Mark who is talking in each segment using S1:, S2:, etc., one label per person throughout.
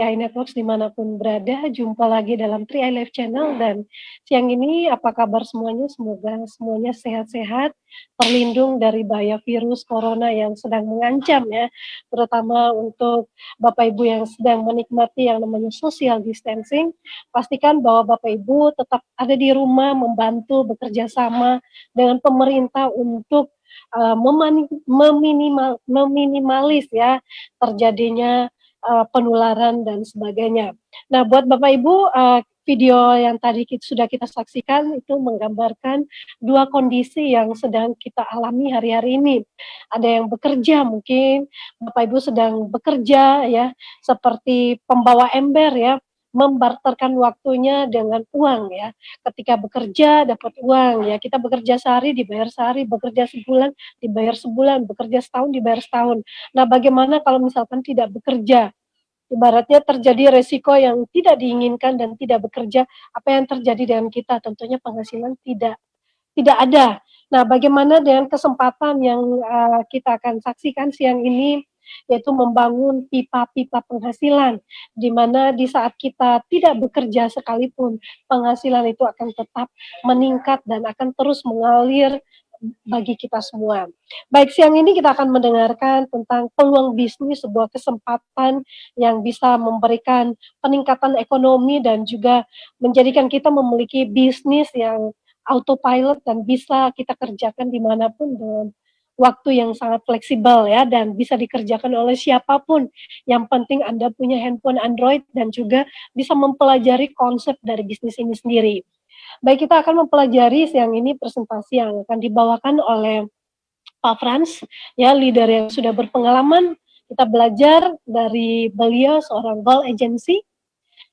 S1: TRI Networks dimanapun berada, jumpa lagi dalam TRI Live Channel dan siang ini apa kabar semuanya? Semoga semuanya sehat-sehat, terlindung dari bahaya virus corona yang sedang mengancam ya, terutama untuk Bapak Ibu yang sedang menikmati yang namanya social distancing, pastikan bahwa Bapak Ibu tetap ada di rumah membantu bekerja sama dengan pemerintah untuk meminimalis ya terjadinya penularan dan sebagainya. Nah, buat Bapak Ibu, video yang tadi sudah kita saksikan itu menggambarkan 2 kondisi yang sedang kita alami hari-hari ini. Ada yang bekerja mungkin Bapak Ibu sedang bekerja ya, seperti pembawa ember ya, membarterkan waktunya dengan uang ya. Ketika bekerja dapat uang ya, kita bekerja sehari dibayar sehari, bekerja sebulan dibayar sebulan, bekerja setahun dibayar setahun. Nah, bagaimana kalau misalkan tidak bekerja? Ibaratnya terjadi resiko yang tidak diinginkan dan tidak bekerja, apa yang terjadi dengan kita? Tentunya penghasilan tidak ada. Nah, bagaimana dengan kesempatan yang, kita akan saksikan siang ini, yaitu membangun pipa-pipa penghasilan, di mana di saat kita tidak bekerja sekalipun, penghasilan itu akan tetap meningkat dan akan terus mengalir bagi kita semua. Baik, siang ini kita akan mendengarkan tentang peluang bisnis, sebuah kesempatan yang bisa memberikan peningkatan ekonomi dan juga menjadikan kita memiliki bisnis yang autopilot dan bisa kita kerjakan dimanapun dengan waktu yang sangat fleksibel ya dan bisa dikerjakan oleh siapapun. Yang penting Anda punya handphone Android dan juga bisa mempelajari konsep dari bisnis ini sendiri. Baik, kita akan mempelajari siang ini presentasi yang akan dibawakan oleh Pak Frans, ya leader yang sudah berpengalaman. Kita belajar dari beliau seorang goal agency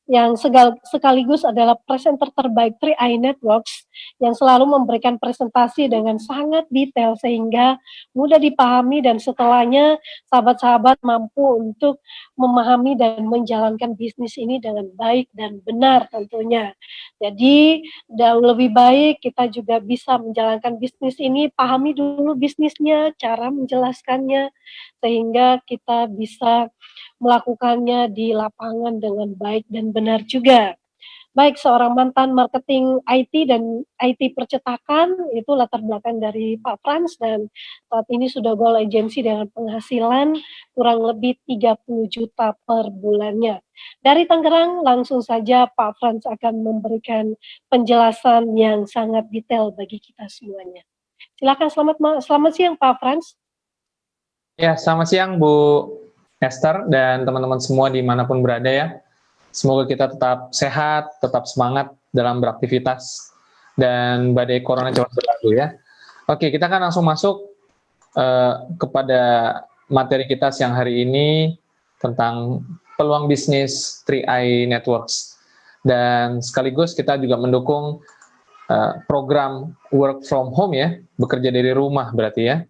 S1: yang sekaligus adalah presenter terbaik 3i Networks yang selalu memberikan presentasi dengan sangat detail sehingga mudah dipahami dan setelahnya sahabat-sahabat mampu untuk memahami dan menjalankan bisnis ini dengan baik dan benar tentunya. Jadi jauh lebih baik kita juga bisa menjalankan bisnis ini, pahami dulu bisnisnya, cara menjelaskannya, sehingga kita bisa melakukannya di lapangan dengan baik dan benar juga. Baik, seorang mantan marketing IT dan IT percetakan, itu latar belakang dari Pak Frans dan saat ini sudah goal agency dengan penghasilan kurang lebih 30 juta per bulannya. Dari Tangerang, langsung saja Pak Frans akan memberikan penjelasan yang sangat detail bagi kita semuanya. Silakan, selamat siang Pak Frans.
S2: Ya, selamat siang Bu Esther dan teman-teman semua dimanapun berada ya. Semoga kita tetap sehat, tetap semangat dalam beraktivitas, dan badai corona cepat berlalu ya. Oke, kita akan langsung masuk kepada materi kita siang hari ini tentang peluang bisnis 3i Networks. Dan sekaligus kita juga mendukung program work from home ya, bekerja dari rumah berarti ya.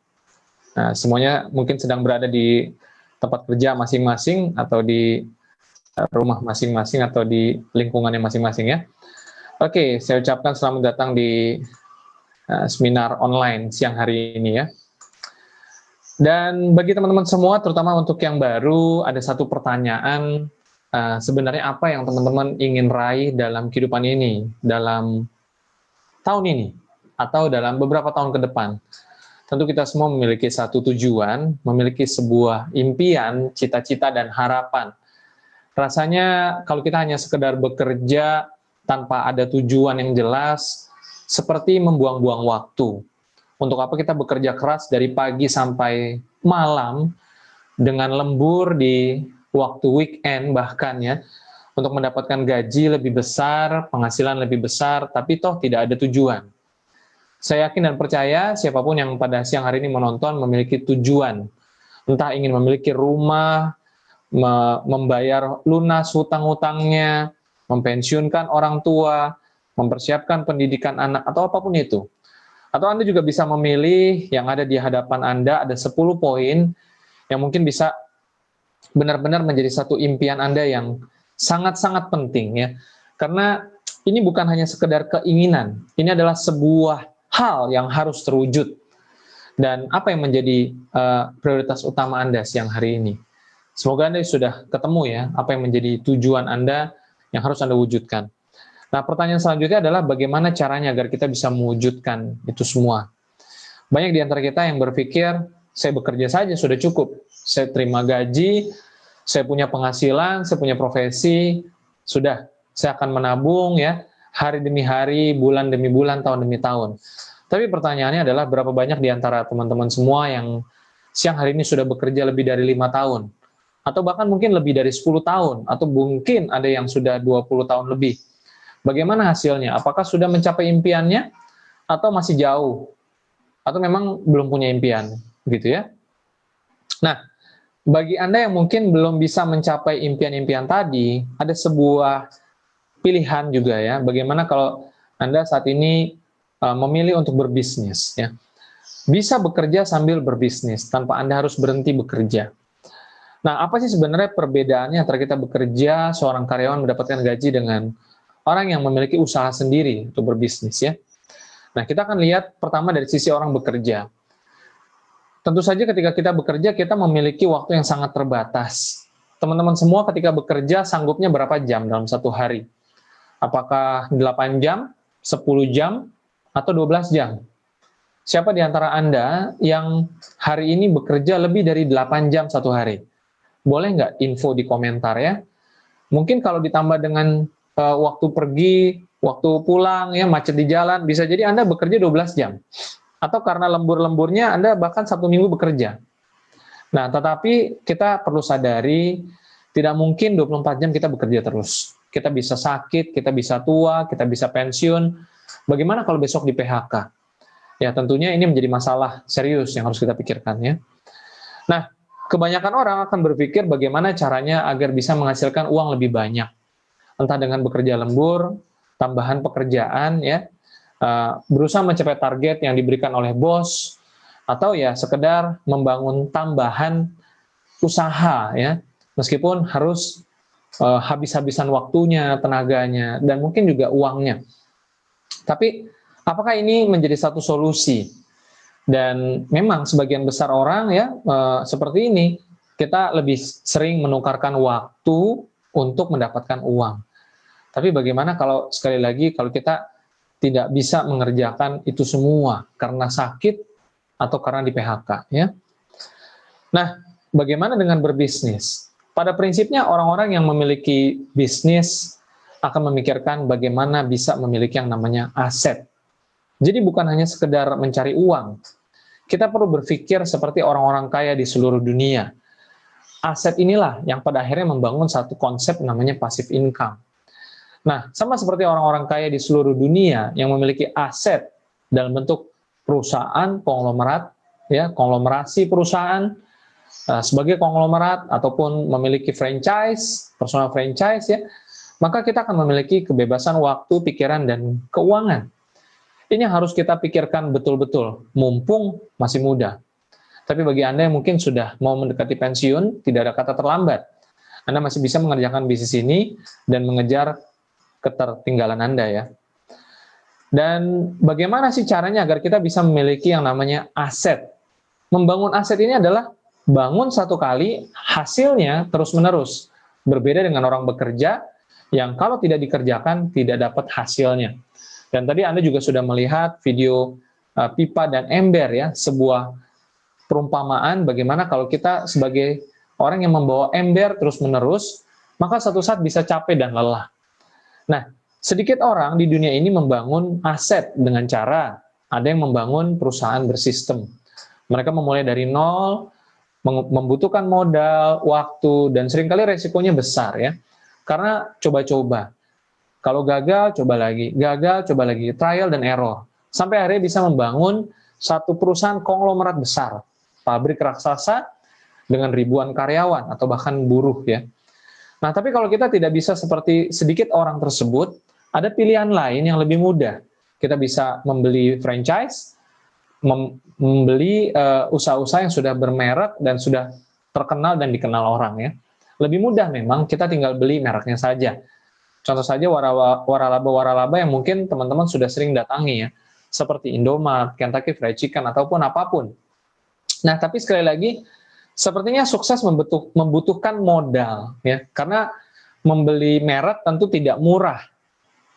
S2: Nah, semuanya mungkin sedang berada di tempat kerja masing-masing atau di rumah masing-masing atau di lingkungannya masing-masing ya. Oke, saya ucapkan selamat datang di seminar online siang hari ini ya. Dan bagi teman-teman semua, terutama untuk yang baru, ada satu pertanyaan, sebenarnya apa yang teman-teman ingin raih dalam kehidupan ini, dalam tahun ini, atau dalam beberapa tahun ke depan. Tentu kita semua memiliki satu tujuan, memiliki sebuah impian, cita-cita, dan harapan. Rasanya kalau kita hanya sekedar bekerja tanpa ada tujuan yang jelas, seperti membuang-buang waktu. Untuk apa kita bekerja keras dari pagi sampai malam, dengan lembur di waktu weekend bahkan ya, untuk mendapatkan gaji lebih besar, penghasilan lebih besar, tapi toh tidak ada tujuan. Saya yakin dan percaya siapapun yang pada siang hari ini menonton memiliki tujuan. Entah ingin memiliki rumah, membayar lunas hutang-hutangnya, mempensiunkan orang tua, mempersiapkan pendidikan anak, atau apapun itu. Atau Anda juga bisa memilih yang ada di hadapan Anda, ada 10 poin yang mungkin bisa benar-benar menjadi satu impian Anda yang sangat-sangat penting ya. Karena ini bukan hanya sekedar keinginan, ini adalah sebuah hal yang harus terwujud. Dan apa yang menjadi prioritas utama Anda siang hari ini? Semoga Anda sudah ketemu ya, apa yang menjadi tujuan Anda yang harus Anda wujudkan. Nah, pertanyaan selanjutnya adalah bagaimana caranya agar kita bisa mewujudkan itu semua. Banyak di antara kita yang berpikir, saya bekerja saja sudah cukup. Saya terima gaji, saya punya penghasilan, saya punya profesi, sudah, saya akan menabung ya, hari demi hari, bulan demi bulan, tahun demi tahun. Tapi pertanyaannya adalah berapa banyak di antara teman-teman semua yang siang hari ini sudah bekerja lebih dari 5 tahun, atau bahkan mungkin lebih dari 10 tahun, atau mungkin ada yang sudah 20 tahun lebih. Bagaimana hasilnya? Apakah sudah mencapai impiannya, atau masih jauh, atau memang belum punya impian, gitu ya? Nah, bagi Anda yang mungkin belum bisa mencapai impian-impian tadi, ada sebuah pilihan juga ya, bagaimana kalau Anda saat ini memilih untuk berbisnis ya. Bisa bekerja sambil berbisnis, tanpa Anda harus berhenti bekerja. Nah, apa sih sebenarnya perbedaannya antara kita bekerja, seorang karyawan mendapatkan gaji dengan orang yang memiliki usaha sendiri untuk berbisnis ya? Nah, kita akan lihat pertama dari sisi orang bekerja. Tentu saja ketika kita bekerja, kita memiliki waktu yang sangat terbatas. Teman-teman semua ketika bekerja sanggupnya berapa jam dalam satu hari? Apakah 8 jam, 10 jam, atau 12 jam? Siapa di antara Anda yang hari ini bekerja lebih dari 8 jam satu hari? Boleh nggak info di komentar ya? Mungkin kalau ditambah dengan waktu pergi, waktu pulang, ya macet di jalan, bisa jadi Anda bekerja 12 jam. Atau karena lembur-lemburnya Anda bahkan Sabtu Minggu bekerja. Nah, tetapi kita perlu sadari, tidak mungkin 24 jam kita bekerja terus. Kita bisa sakit, kita bisa tua, kita bisa pensiun. Bagaimana kalau besok di PHK? Ya, tentunya ini menjadi masalah serius yang harus kita pikirkan ya. Nah, kebanyakan orang akan berpikir bagaimana caranya agar bisa menghasilkan uang lebih banyak. Entah dengan bekerja lembur, tambahan pekerjaan ya, berusaha mencapai target yang diberikan oleh bos, atau ya sekedar membangun tambahan usaha ya, meskipun harus habis-habisan waktunya, tenaganya, dan mungkin juga uangnya. Tapi apakah ini menjadi satu solusi? Dan memang sebagian besar orang ya seperti ini, kita lebih sering menukarkan waktu untuk mendapatkan uang. Tapi bagaimana kalau sekali lagi kalau kita tidak bisa mengerjakan itu semua karena sakit atau karena di PHK ya. Nah, bagaimana dengan berbisnis? Pada prinsipnya orang-orang yang memiliki bisnis akan memikirkan bagaimana bisa memiliki yang namanya aset. Jadi bukan hanya sekedar mencari uang. Kita perlu berpikir seperti orang-orang kaya di seluruh dunia. Aset inilah yang pada akhirnya membangun satu konsep namanya passive income. Nah, sama seperti orang-orang kaya di seluruh dunia yang memiliki aset dalam bentuk perusahaan, konglomerat, ya, konglomerasi perusahaan, sebagai konglomerat, ataupun memiliki franchise, personal franchise, ya, maka kita akan memiliki kebebasan waktu, pikiran, dan keuangan. Ini harus kita pikirkan betul-betul, mumpung masih muda. Tapi bagi Anda yang mungkin sudah mau mendekati pensiun, tidak ada kata terlambat. Anda masih bisa mengerjakan bisnis ini dan mengejar ketertinggalan Anda ya. Dan bagaimana sih caranya agar kita bisa memiliki yang namanya aset? Membangun aset ini adalah bangun satu kali, hasilnya terus-menerus. Berbeda dengan orang bekerja yang kalau tidak dikerjakan tidak dapat hasilnya. Dan tadi Anda juga sudah melihat video pipa dan ember ya, sebuah perumpamaan bagaimana kalau kita sebagai orang yang membawa ember terus-menerus, maka suatu saat bisa capek dan lelah. Nah, sedikit orang di dunia ini membangun aset dengan cara ada yang membangun perusahaan bersistem. Mereka memulai dari nol, membutuhkan modal, waktu, dan seringkali resikonya besar ya. Karena coba-coba. Kalau gagal, coba lagi. Gagal, coba lagi. Trial dan error. Sampai akhirnya bisa membangun satu perusahaan konglomerat besar. Pabrik raksasa dengan ribuan karyawan atau bahkan buruh ya. Nah, tapi kalau kita tidak bisa seperti sedikit orang tersebut, ada pilihan lain yang lebih mudah. Kita bisa membeli franchise, membeli usaha-usaha yang sudah bermerek dan sudah terkenal dan dikenal orang ya. Lebih mudah memang, kita tinggal beli mereknya saja. Contoh saja waralaba yang mungkin teman-teman sudah sering datangi ya, seperti Indomaret, Kentucky Fried Chicken, ataupun apapun. Nah, tapi sekali lagi, sepertinya sukses membutuhkan modal, ya, karena membeli merek tentu tidak murah,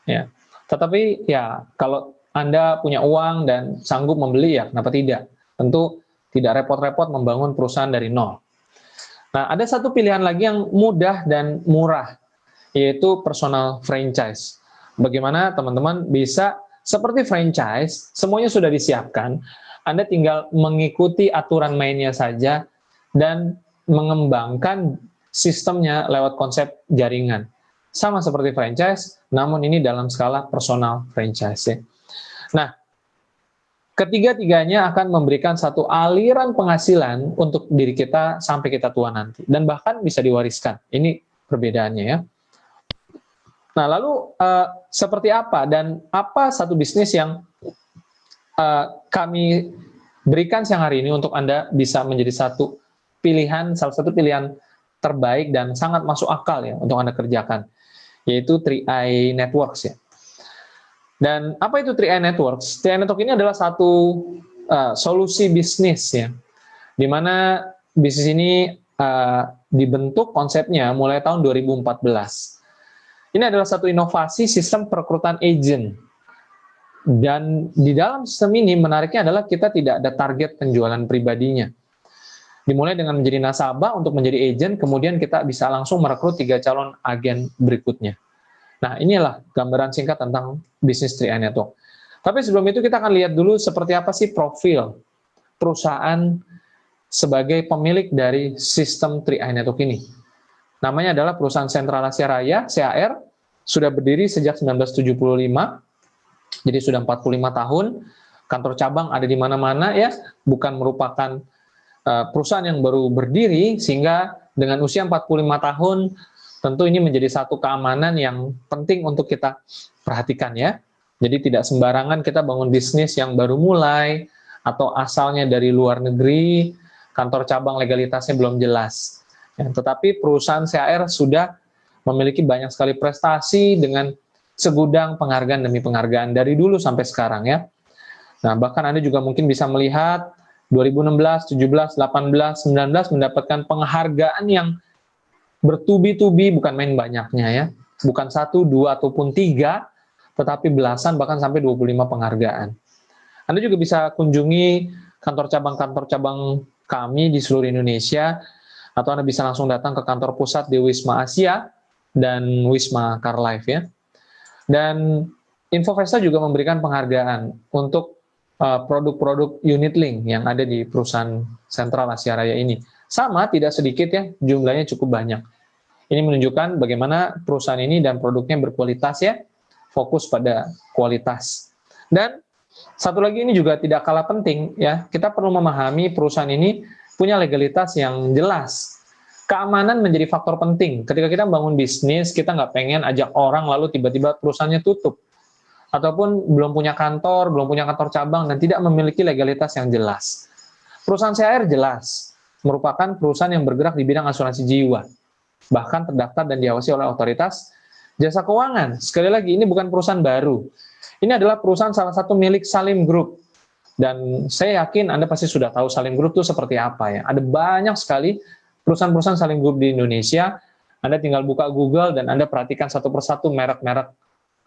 S2: ya. Tetapi ya kalau Anda punya uang dan sanggup membeli, ya kenapa tidak? Tentu tidak repot-repot membangun perusahaan dari nol. Nah, ada satu pilihan lagi yang mudah dan murah, yaitu personal franchise. Bagaimana teman-teman bisa seperti franchise, semuanya sudah disiapkan, Anda tinggal mengikuti aturan mainnya saja dan mengembangkan sistemnya lewat konsep jaringan. Sama seperti franchise, namun ini dalam skala personal franchise. Ya. Nah, ketiga-tiganya akan memberikan satu aliran penghasilan untuk diri kita sampai kita tua nanti. Dan bahkan bisa diwariskan. Ini perbedaannya ya. Nah, lalu seperti apa dan apa satu bisnis yang kami berikan siang hari ini untuk Anda bisa menjadi salah satu pilihan terbaik dan sangat masuk akal ya untuk Anda kerjakan, yaitu 3i Networks ya. Dan apa itu 3i Networks? 3i Networks ini adalah satu solusi bisnis ya, di mana bisnis ini dibentuk konsepnya mulai tahun 2014. Ini adalah satu inovasi sistem perekrutan agent. Dan di dalam sistem ini menariknya adalah kita tidak ada target penjualan pribadinya. Dimulai dengan menjadi nasabah untuk menjadi agent, kemudian kita bisa langsung merekrut 3 calon agen berikutnya. Nah, inilah gambaran singkat tentang bisnis 3i Network. Tapi sebelum itu kita akan lihat dulu seperti apa sih profil perusahaan sebagai pemilik dari sistem 3i Network ini. Namanya adalah Perusahaan Sentral Asia Raya, CAR, sudah berdiri sejak 1975, jadi sudah 45 tahun, kantor cabang ada di mana-mana ya, bukan merupakan perusahaan yang baru berdiri, sehingga dengan usia 45 tahun, tentu ini menjadi satu keamanan yang penting untuk kita perhatikan ya. Jadi tidak sembarangan kita bangun bisnis yang baru mulai, atau asalnya dari luar negeri, kantor cabang legalitasnya belum jelas. Ya, tetapi perusahaan CAR sudah memiliki banyak sekali prestasi dengan segudang penghargaan demi penghargaan dari dulu sampai sekarang ya. Nah, bahkan Anda juga mungkin bisa melihat 2016, 17, 18, 19 mendapatkan penghargaan yang bertubi-tubi, bukan main banyaknya ya. Bukan 1, 2, ataupun 3, tetapi belasan bahkan sampai 25 penghargaan. Anda juga bisa kunjungi kantor cabang kami di seluruh Indonesia, atau Anda bisa langsung datang ke kantor pusat di Wisma Asia dan Wisma Carlife ya. Dan Infovesta juga memberikan penghargaan untuk produk-produk unit link yang ada di perusahaan Sentral Asia Raya ini. Sama, tidak sedikit ya, jumlahnya cukup banyak. Ini menunjukkan bagaimana perusahaan ini dan produknya berkualitas ya, fokus pada kualitas. Dan satu lagi ini juga tidak kalah penting ya, kita perlu memahami perusahaan ini punya legalitas yang jelas. Keamanan menjadi faktor penting. Ketika kita bangun bisnis, kita nggak pengen ajak orang lalu tiba-tiba perusahaannya tutup. Ataupun belum punya kantor cabang, dan tidak memiliki legalitas yang jelas. Perusahaan CAR jelas, merupakan perusahaan yang bergerak di bidang asuransi jiwa. Bahkan terdaftar dan diawasi oleh otoritas jasa keuangan. Sekali lagi, ini bukan perusahaan baru. Ini adalah perusahaan salah satu milik Salim Group. Dan saya yakin Anda pasti sudah tahu Salim Group itu seperti apa ya. Ada banyak sekali perusahaan-perusahaan Salim Group di Indonesia. Anda tinggal buka Google dan Anda perhatikan satu persatu merek-merek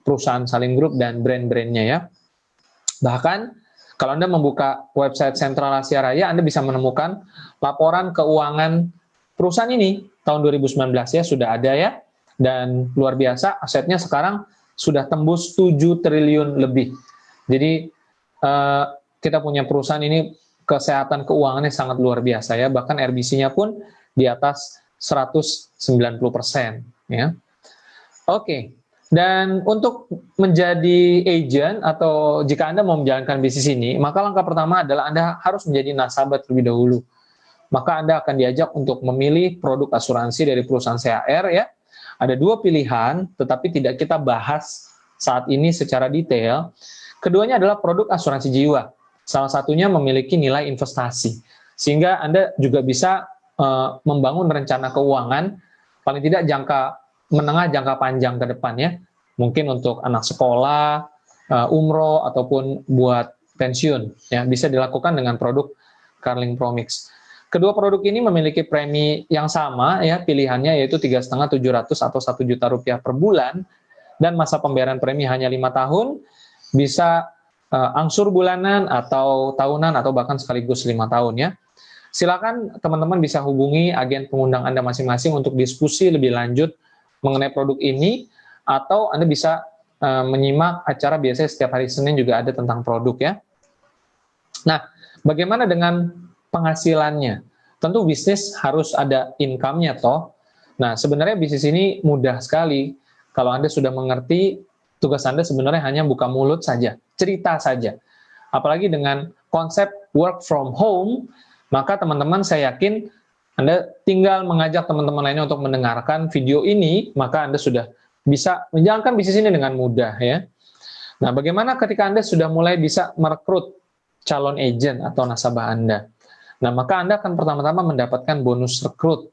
S2: perusahaan Salim Group dan brand-brandnya ya. Bahkan kalau Anda membuka website Sentral Asia Raya, Anda bisa menemukan laporan keuangan perusahaan ini tahun 2019 ya, sudah ada ya. Dan luar biasa, asetnya sekarang sudah tembus 7 triliun lebih. Jadi kita punya perusahaan ini kesehatan keuangannya sangat luar biasa ya, bahkan RBC-nya pun di atas 190% ya. Oke. Dan untuk menjadi agent atau jika Anda mau menjalankan bisnis ini, maka langkah pertama adalah Anda harus menjadi nasabah terlebih dahulu. Maka Anda akan diajak untuk memilih produk asuransi dari perusahaan CAR ya. Ada 2 pilihan, tetapi tidak kita bahas saat ini secara detail. Keduanya adalah produk asuransi jiwa. Salah satunya memiliki nilai investasi. Sehingga Anda juga bisa membangun rencana keuangan, paling tidak menengah jangka panjang ke depan ya. Mungkin untuk anak sekolah, umroh, ataupun buat pensiun. Ya, bisa dilakukan dengan produk Carling Promix. Kedua produk ini memiliki premi yang sama ya, pilihannya yaitu 3,5, 700 atau 1 juta rupiah per bulan, dan masa pembayaran premi hanya 5 tahun, bisa angsur bulanan atau tahunan atau bahkan sekaligus 5 tahun ya. Silakan teman-teman bisa hubungi agen pengundang Anda masing-masing untuk diskusi lebih lanjut mengenai produk ini, atau Anda bisa menyimak acara biasanya setiap hari Senin juga ada tentang produk ya. Nah, bagaimana dengan penghasilannya? Tentu bisnis harus ada income-nya toh. Nah, sebenarnya bisnis ini mudah sekali. Kalau Anda sudah mengerti, tugas Anda sebenarnya hanya buka mulut saja, cerita saja. Apalagi dengan konsep work from home, maka teman-teman saya yakin Anda tinggal mengajak teman-teman lainnya untuk mendengarkan video ini, maka Anda sudah bisa menjalankan bisnis ini dengan mudah ya. Nah, bagaimana ketika Anda sudah mulai bisa merekrut calon agent atau nasabah Anda? Nah, maka Anda akan pertama-tama mendapatkan bonus rekrut.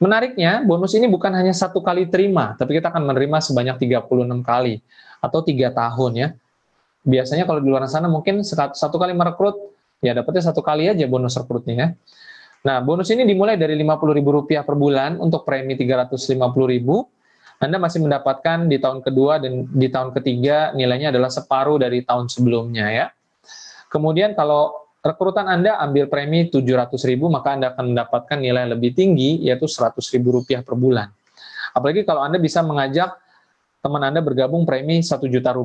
S2: Menariknya, bonus ini bukan hanya 1 kali terima, tapi kita akan menerima sebanyak 36 kali atau 3 tahun ya. Biasanya kalau di luar sana mungkin 1 kali merekrut, ya dapatnya 1 kali aja bonus rekrutnya ya. Nah, bonus ini dimulai dari Rp50.000 per bulan untuk premi Rp350.000. Anda masih mendapatkan di tahun kedua dan di tahun ketiga nilainya adalah separuh dari tahun sebelumnya ya. Kemudian kalau rekrutan Anda ambil premi Rp700.000, maka Anda akan mendapatkan nilai lebih tinggi, yaitu Rp100.000 per bulan. Apalagi kalau Anda bisa mengajak teman Anda bergabung premi Rp1 juta,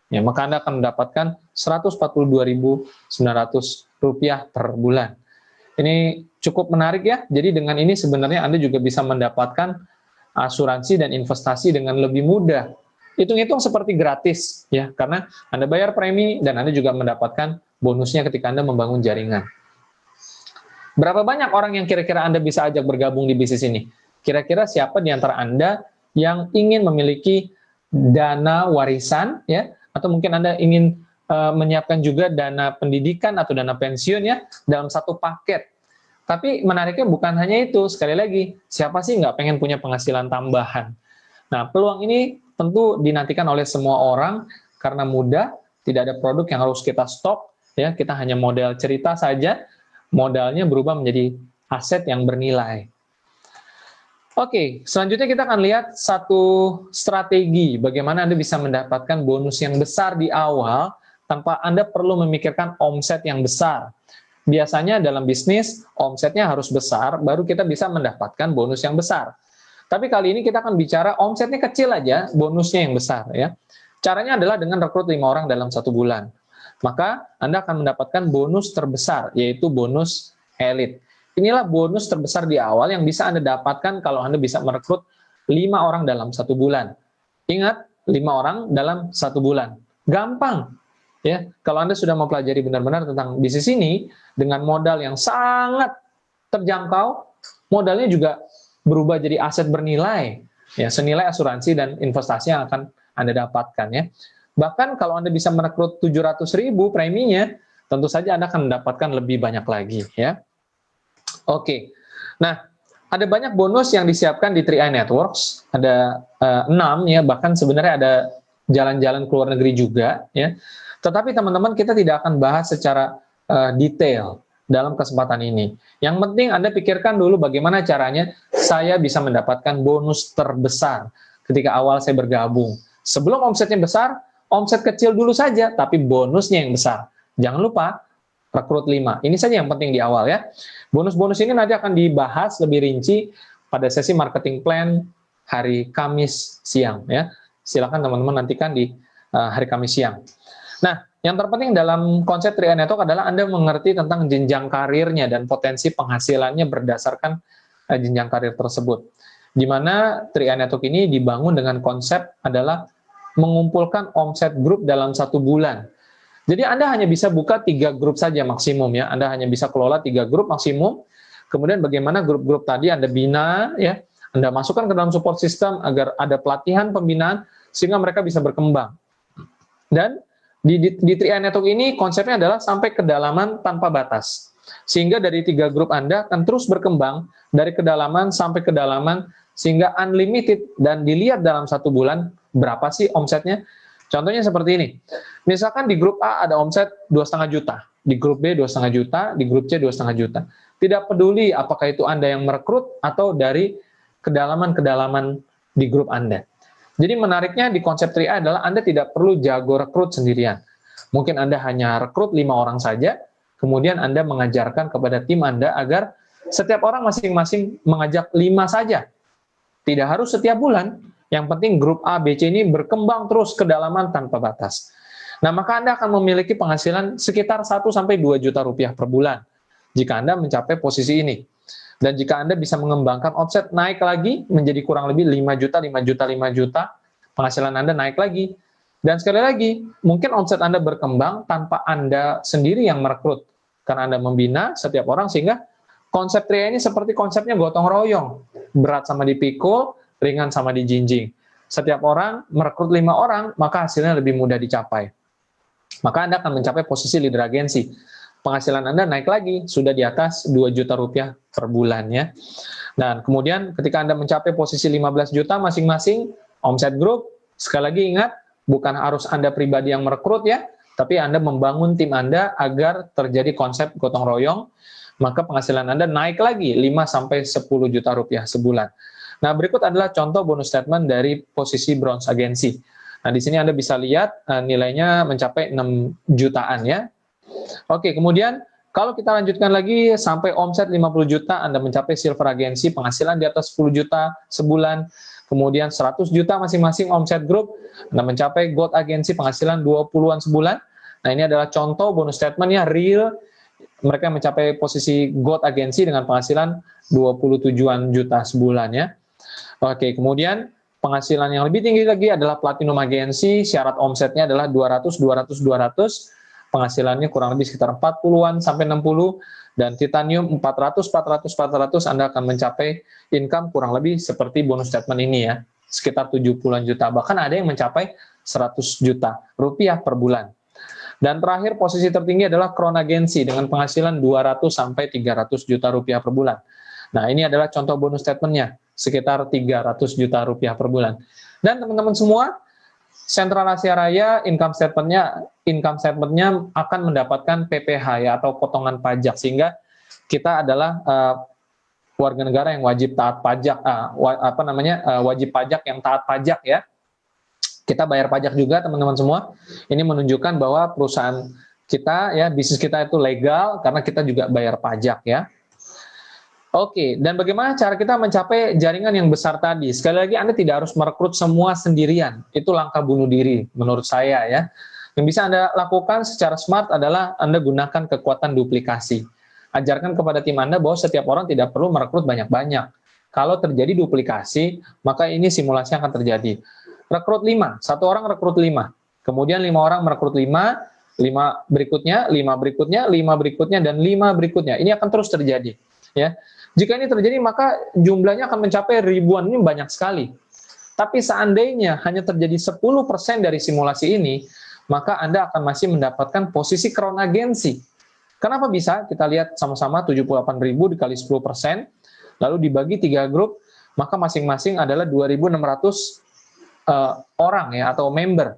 S2: ya, maka Anda akan mendapatkan Rp142.900 per bulan. Ini cukup menarik ya, jadi dengan ini sebenarnya Anda juga bisa mendapatkan asuransi dan investasi dengan lebih mudah. Hitung-hitung seperti gratis, ya, karena Anda bayar premi dan Anda juga mendapatkan bonusnya ketika Anda membangun jaringan. Berapa banyak orang yang kira-kira Anda bisa ajak bergabung di bisnis ini? Kira-kira siapa di antara Anda yang ingin memiliki dana warisan, ya, atau mungkin Anda ingin menyiapkan juga dana pendidikan atau dana pensiun ya dalam satu paket. Tapi menariknya bukan hanya itu, sekali lagi, siapa sih nggak pengen punya penghasilan tambahan? Nah, peluang ini tentu dinantikan oleh semua orang karena mudah, tidak ada produk yang harus kita stok, ya, kita hanya modal cerita saja, modalnya berubah menjadi aset yang bernilai. Oke, selanjutnya kita akan lihat satu strategi bagaimana Anda bisa mendapatkan bonus yang besar di awal tanpa Anda perlu memikirkan omset yang besar. Biasanya dalam bisnis, omsetnya harus besar, baru kita bisa mendapatkan bonus yang besar. Tapi kali ini kita akan bicara omsetnya kecil aja, bonusnya yang besar ya. Caranya adalah dengan rekrut 5 orang dalam 1 bulan. Maka Anda akan mendapatkan bonus terbesar, yaitu bonus elit. Inilah bonus terbesar di awal yang bisa Anda dapatkan kalau Anda bisa merekrut 5 orang dalam 1 bulan. Ingat, 5 orang dalam 1 bulan. Gampang. Ya, kalau Anda sudah mempelajari benar-benar tentang bisnis ini dengan modal yang sangat terjangkau, modalnya juga berubah jadi aset bernilai, ya, senilai asuransi dan investasi yang akan Anda dapatkan ya. Bahkan kalau Anda bisa merekrut 700.000 preminya, tentu saja Anda akan mendapatkan lebih banyak lagi ya. Oke. Nah, ada banyak bonus yang disiapkan di 3i Networks, ada 6 ya, bahkan sebenarnya ada jalan-jalan ke luar negeri juga ya. Tetapi teman-teman, kita tidak akan bahas secara detail dalam kesempatan ini. Yang penting Anda pikirkan dulu bagaimana caranya saya bisa mendapatkan bonus terbesar ketika awal saya bergabung. Sebelum omsetnya besar, omset kecil dulu saja, tapi bonusnya yang besar. Jangan lupa, rekrut 5. Ini saja yang penting di awal ya. Bonus-bonus ini nanti akan dibahas lebih rinci pada sesi marketing plan hari Kamis siang ya. Silakan teman-teman nantikan di hari Kamis siang. Nah, yang terpenting dalam konsep 3i Network adalah Anda mengerti tentang jenjang karirnya dan potensi penghasilannya berdasarkan jenjang karir tersebut. Di mana 3i Network ini dibangun dengan konsep adalah mengumpulkan omset grup dalam 1 bulan. Jadi Anda hanya bisa buka 3 grup saja maksimum ya. Anda hanya bisa kelola 3 grup maksimum. Kemudian bagaimana grup-grup tadi Anda bina ya, Anda masukkan ke dalam support system agar ada pelatihan pembinaan sehingga mereka bisa berkembang. Dan di 3i Network ini konsepnya adalah sampai kedalaman tanpa batas. Sehingga dari 3 grup Anda akan terus berkembang dari kedalaman sampai kedalaman sehingga unlimited dan dilihat dalam 1 bulan berapa sih omsetnya. Contohnya seperti ini. Misalkan di grup A ada omset 2,5 juta, di grup B 2,5 juta, di grup C 2,5 juta. Tidak peduli apakah itu Anda yang merekrut atau dari kedalaman-kedalaman di grup Anda. Jadi menariknya di konsep 3A adalah Anda tidak perlu jago rekrut sendirian. Mungkin Anda hanya rekrut 5 orang saja, kemudian Anda mengajarkan kepada tim Anda agar setiap orang masing-masing mengajak 5 saja. Tidak harus setiap bulan. Yang penting grup A, B, C ini berkembang terus kedalaman tanpa batas. Nah, maka Anda akan memiliki penghasilan sekitar 1-2 juta rupiah per bulan jika Anda mencapai posisi ini. Dan jika Anda bisa mengembangkan omset naik lagi menjadi kurang lebih 5 juta, 5 juta, 5 juta, penghasilan Anda naik lagi. Dan sekali lagi, mungkin omset Anda berkembang tanpa Anda sendiri yang merekrut. Karena Anda membina setiap orang sehingga konsep 3A ini seperti konsepnya gotong royong. Berat sama dipikul, ringan sama dijinjing. Setiap orang merekrut 5 orang, maka hasilnya lebih mudah dicapai. Maka Anda akan mencapai posisi leader agensi. Penghasilan Anda naik lagi, sudah di atas 2 juta rupiah per bulan ya. Dan kemudian ketika Anda mencapai posisi 15 juta masing-masing, omset grup, sekali lagi ingat, bukan harus Anda pribadi yang merekrut ya, tapi Anda membangun tim Anda agar terjadi konsep gotong royong, maka penghasilan Anda naik lagi 5-10 juta rupiah sebulan. Nah, berikut adalah contoh bonus statement dari posisi bronze agensi. Nah, di sini Anda bisa lihat nilainya mencapai 6 jutaan ya. Oke, kemudian kalau kita lanjutkan lagi sampai omset 50 juta, Anda mencapai silver agensi, penghasilan di atas 10 juta sebulan, kemudian 100 juta masing-masing omset grup, Anda mencapai gold agensi, penghasilan 20-an sebulan. Nah, ini adalah contoh bonus statement ya, real, mereka mencapai posisi gold agensi dengan penghasilan 27-an juta sebulan ya. Oke, kemudian penghasilan yang lebih tinggi lagi adalah platinum agensi, syarat omsetnya adalah 200, 200, 200, penghasilannya kurang lebih sekitar 40-an sampai 60, dan titanium 400, 400, 400, Anda akan mencapai income kurang lebih seperti bonus statement ini ya, sekitar 70-an juta, bahkan ada yang mencapai 100 juta rupiah per bulan. Dan terakhir posisi tertinggi adalah crown agensi dengan penghasilan 200 sampai 300 juta rupiah per bulan. Nah, ini adalah contoh bonus statement-nya, sekitar 300 juta rupiah per bulan. Dan teman-teman semua, Sentral Asia Raya income statement-nya akan mendapatkan PPh ya, atau potongan pajak, sehingga kita adalah warga negara yang wajib taat pajak, wajib pajak yang taat pajak ya. Kita bayar pajak juga teman-teman semua. Ini menunjukkan bahwa perusahaan kita ya, bisnis kita itu legal karena kita juga bayar pajak ya. Oke, dan bagaimana cara kita mencapai jaringan yang besar tadi? Sekali lagi, Anda tidak harus merekrut semua sendirian. Itu langkah bunuh diri, menurut saya ya. Yang bisa Anda lakukan secara smart adalah Anda gunakan kekuatan duplikasi. Ajarkan kepada tim Anda bahwa setiap orang tidak perlu merekrut banyak-banyak. Kalau terjadi duplikasi, maka ini simulasi akan terjadi. Rekrut 5, satu orang rekrut 5. Kemudian 5 orang merekrut 5, 5 berikutnya, 5 berikutnya, 5 berikutnya, dan 5 berikutnya. Ini akan terus terjadi. Ya. Jika ini terjadi, maka jumlahnya akan mencapai ribuan, ini banyak sekali. Tapi seandainya hanya terjadi 10% dari simulasi ini, maka Anda akan masih mendapatkan posisi crown agensi. Kenapa bisa? Kita lihat sama-sama 78.000 dikali 10%, lalu dibagi 3 grup, maka masing-masing adalah 2.600 orang ya, atau member.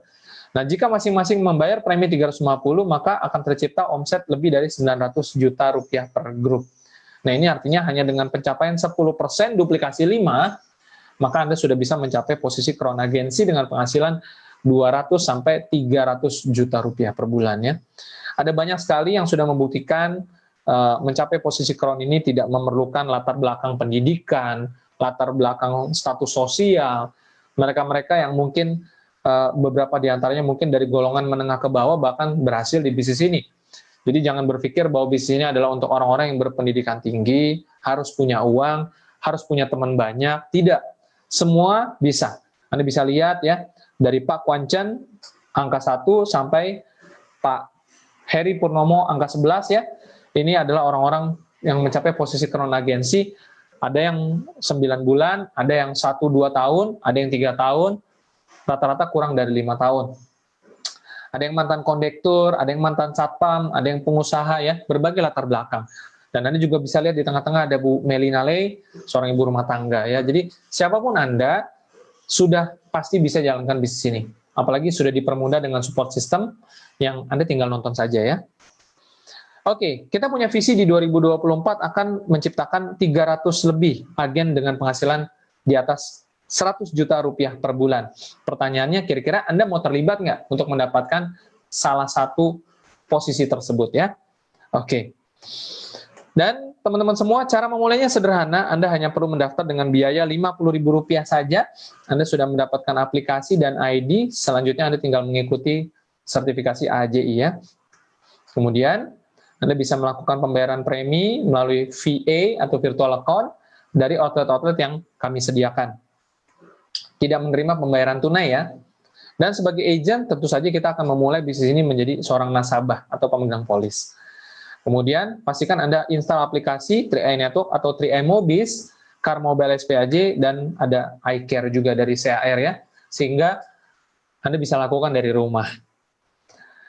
S2: Nah, jika masing-masing membayar premi 350, maka akan tercipta omset lebih dari 900 juta rupiah per grup. Nah, ini artinya hanya dengan pencapaian 10% duplikasi 5, maka Anda sudah bisa mencapai posisi crown agensi dengan penghasilan 200 sampai 300 juta rupiah per bulannya. Ada banyak sekali yang sudah membuktikan mencapai posisi crown ini tidak memerlukan latar belakang pendidikan, latar belakang status sosial. Mereka-mereka yang mungkin beberapa diantaranya mungkin dari golongan menengah ke bawah bahkan berhasil di bisnis ini. Jadi jangan berpikir bahwa bisnis ini adalah untuk orang-orang yang berpendidikan tinggi, harus punya uang, harus punya teman banyak. Tidak, semua bisa. Anda bisa lihat ya, dari Pak Kwan Chen, angka 1, sampai Pak Heri Purnomo, angka 11 ya. Ini adalah orang-orang yang mencapai posisi crown agensi. Ada yang 9 bulan, ada yang 1-2 tahun, ada yang 3 tahun, rata-rata kurang dari 5 tahun. Ada yang mantan kondektur, ada yang mantan satpam, ada yang pengusaha ya, berbagai latar belakang. Dan Anda juga bisa lihat di tengah-tengah ada Bu Melina Lei, seorang ibu rumah tangga ya. Jadi siapapun Anda sudah pasti bisa jalankan bisnis ini. Apalagi sudah dipermudah dengan support system yang Anda tinggal nonton saja ya. Oke, kita punya visi di 2024 akan menciptakan 300 lebih agen dengan penghasilan di atas 100 juta rupiah per bulan. Pertanyaannya, kira-kira Anda mau terlibat nggak untuk mendapatkan salah satu posisi tersebut ya? Oke. Dan teman-teman semua, cara memulainya sederhana. Anda hanya perlu mendaftar dengan biaya Rp50.000 saja. Anda sudah mendapatkan aplikasi dan ID. Selanjutnya Anda tinggal mengikuti sertifikasi AJI ya. Kemudian Anda bisa melakukan pembayaran premi melalui VA atau virtual account dari outlet-outlet yang kami sediakan. Tidak menerima pembayaran tunai ya. Dan sebagai agent, tentu saja kita akan memulai bisnis ini menjadi seorang nasabah atau pemegang polis. Kemudian, pastikan Anda install aplikasi 3i Network atau 3i Mobis, Car Mobile SPAJ, dan ada iCare juga dari CAR ya, sehingga Anda bisa lakukan dari rumah.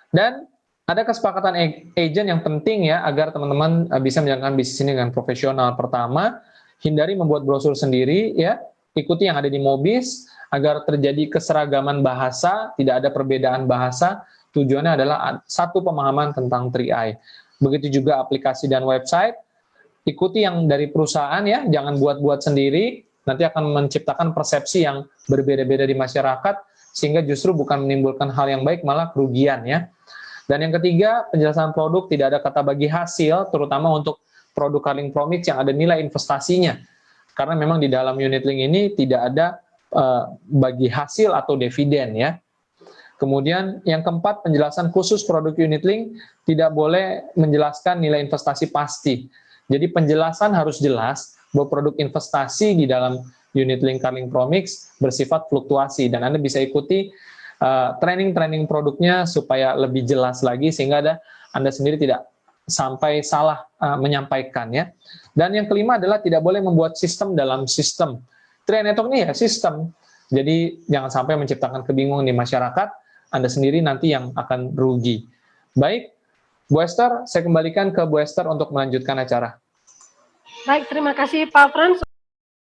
S2: Dan ada kesepakatan agent yang penting ya, agar teman-teman bisa menjalankan bisnis ini dengan profesional. Pertama, hindari membuat brosur sendiri ya, ikuti yang ada di Mobis, agar terjadi keseragaman bahasa, tidak ada perbedaan bahasa. Tujuannya adalah satu pemahaman tentang 3i. Begitu juga aplikasi dan website, ikuti yang dari perusahaan ya, jangan buat-buat sendiri, nanti akan menciptakan persepsi yang berbeda-beda di masyarakat, sehingga justru bukan menimbulkan hal yang baik, malah kerugian ya. Dan yang ketiga, penjelasan produk, tidak ada kata bagi hasil, terutama untuk produk Carling Promix yang ada nilai investasinya. Karena memang di dalam unit link ini tidak ada bagi hasil atau dividen ya. Kemudian yang keempat, penjelasan khusus produk unit link tidak boleh menjelaskan nilai investasi pasti. Jadi penjelasan harus jelas bahwa produk investasi di dalam unit link Carling Promix bersifat fluktuasi, dan Anda bisa ikuti training-training produknya supaya lebih jelas lagi, sehingga Anda sendiri tidak sampai salah menyampaikan ya. Dan yang kelima adalah tidak boleh membuat sistem dalam sistem. 3i Network ini ya sistem, jadi jangan sampai menciptakan kebingungan di masyarakat. Anda sendiri nanti yang akan rugi. Baik, Bu Esther, saya kembalikan ke Bu Esther untuk melanjutkan acara.
S1: Baik, terima kasih Pak Frans.